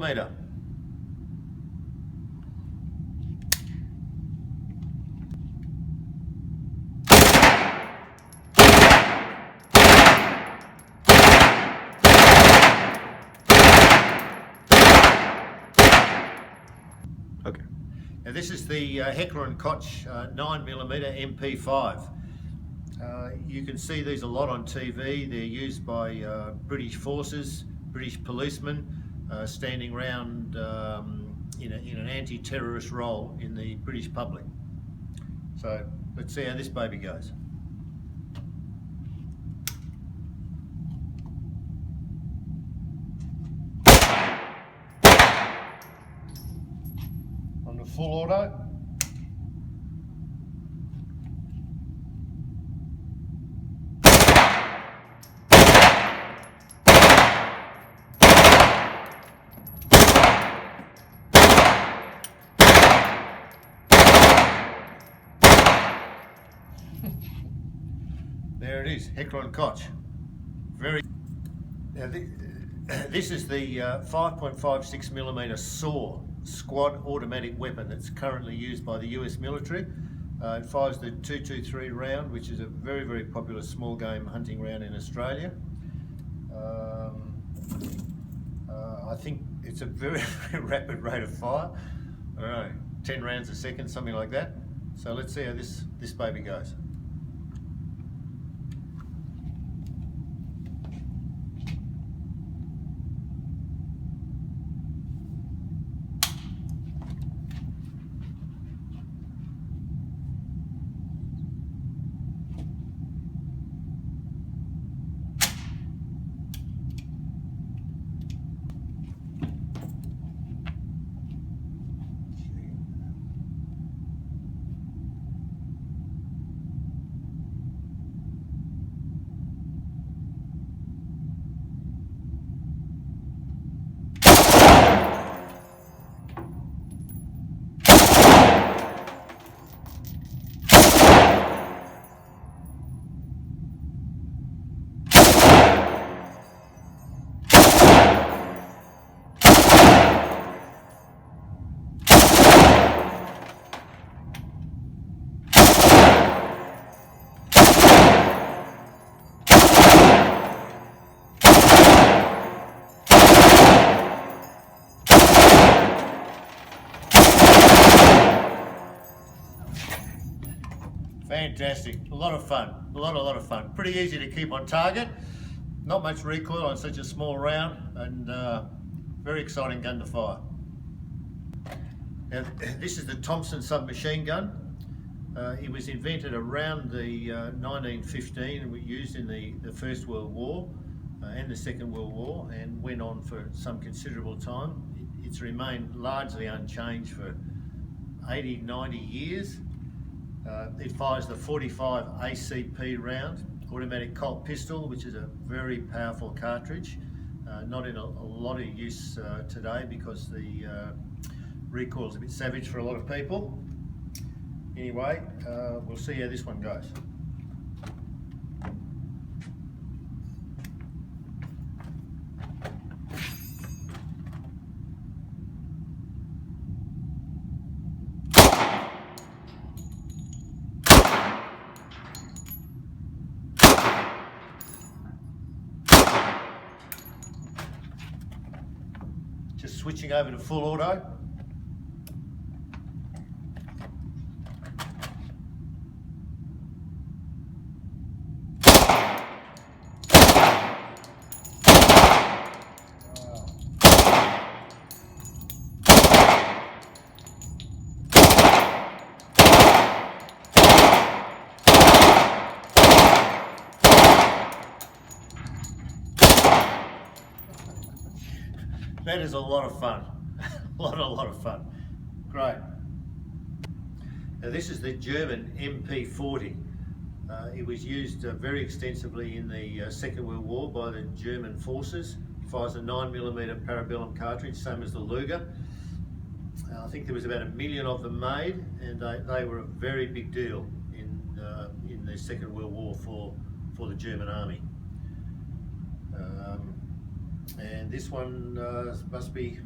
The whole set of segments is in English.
Meter. Okay. Now this is the Heckler & Koch 9mm MP5. You can see these a lot on TV. They're used by British forces, British policemen, standing around in an anti-terrorist role in the British public. So let's see how this baby goes. On the full auto. There it is, Heckler & Koch. Very. Now this is the 5.56mm SAW squad automatic weapon that's currently used by the US military. It fires the .223 round, which is a very, very popular small game hunting round in Australia. I think it's a very, very rapid rate of fire. I don't know, 10 rounds a second, something like that. So let's see how this baby goes. Fantastic, a lot of fun, a lot of fun. Pretty easy to keep on target, not much recoil on such a small round, and very exciting gun to fire. Now this is the Thompson submachine gun. It was invented around the 1915 and was used in the First World War and the Second World War, and went on for some considerable time. It's remained largely unchanged for 80, 90 years. It fires the 45 ACP round, automatic Colt pistol, which is a very powerful cartridge. Not in a lot of use today because the recoil is a bit savage for a lot of people. Anyway, we'll see how this one goes. Just switching over to full auto. That is a lot of fun. a lot of fun. Great. Now this is the German MP40. It was used very extensively in the Second World War by the German forces. It fires a 9mm parabellum cartridge, same as the Luger. I think there was about 1 million of them made, and they were a very big deal in the Second World War for the German army. And this one must be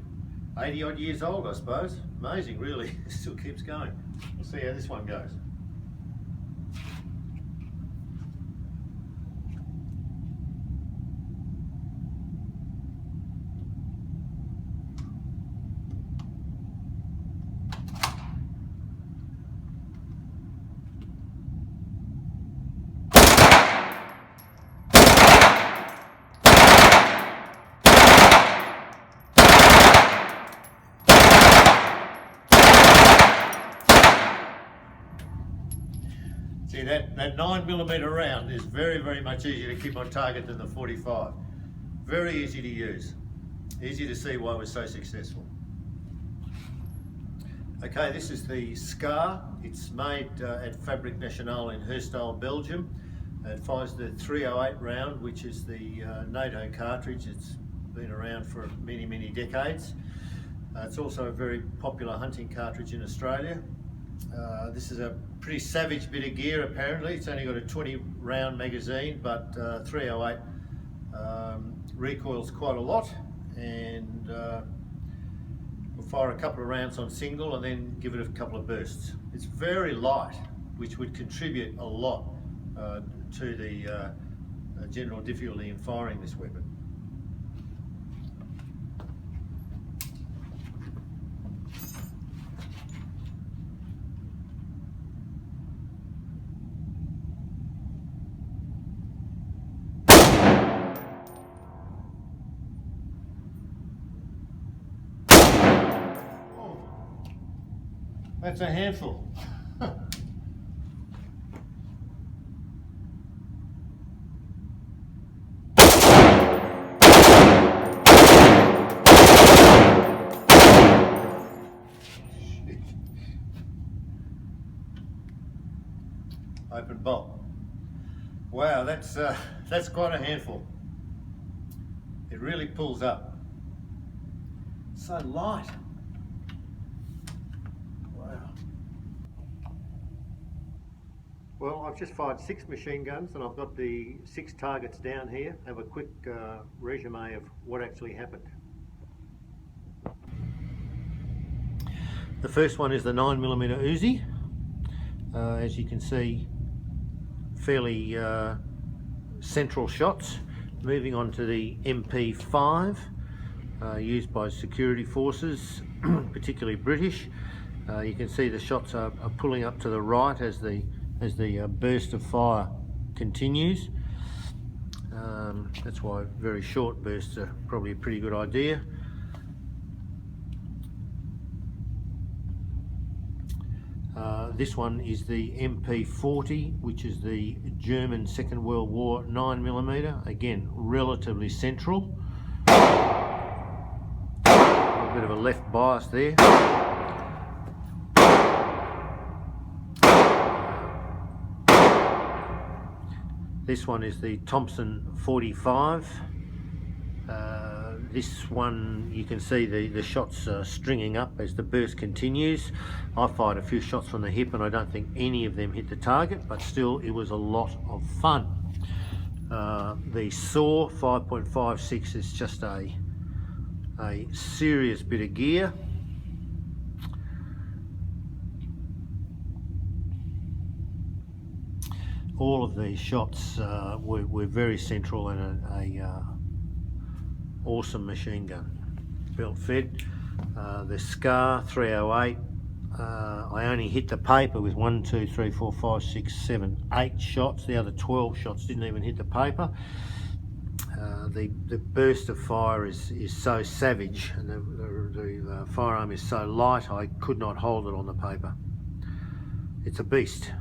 80 odd years old, I suppose. Amazing, really. It still keeps going. We'll see how this one goes. See, that 9mm round is very much easier to keep on target than the 45. Very easy to use. Easy to see why we're so successful. Okay, this is the Scar. It's made at Fabrique Nationale in Herstal, Belgium. It fires the 308 round, which is the NATO cartridge. It's been around for many decades. It's also a very popular hunting cartridge in Australia. This is a pretty savage bit of gear apparently. It's only got a 20 round magazine, but 308 recoils quite a lot, and we'll fire a couple of rounds on single and then give it a couple of bursts. It's very light, which would contribute a lot to the general difficulty in firing this weapon. That's a handful. Open bolt. Wow, that's quite a handful. It really pulls up. So light. Well, I've just fired 6 machine guns and I've got the 6 targets down here. Have a quick resume of what actually happened. The first one is the 9mm Uzi. As you can see, fairly central shots. Moving on to the MP5, used by security forces, particularly British. You can see the shots are pulling up to the right as the burst of fire continues. That's why very short bursts are probably a pretty good idea. This one is the MP40, which is the German Second World War 9mm. Again, relatively central. A bit of a left bias there. This one is the Thompson 45. This one, you can see the shots stringing up as the burst continues. I fired a few shots from the hip and I don't think any of them hit the target, but still it was a lot of fun. The SAW 5.56 is just a serious bit of gear. All of these shots were very central and a awesome machine gun. Belt fed. The Scar 308, I only hit the paper with 1, 2, 3, 4, 5, 6, 7, 8 shots. The other 12 shots didn't even hit the paper. The burst of fire is so savage, and the firearm is so light, I could not hold it on the paper. It's a beast.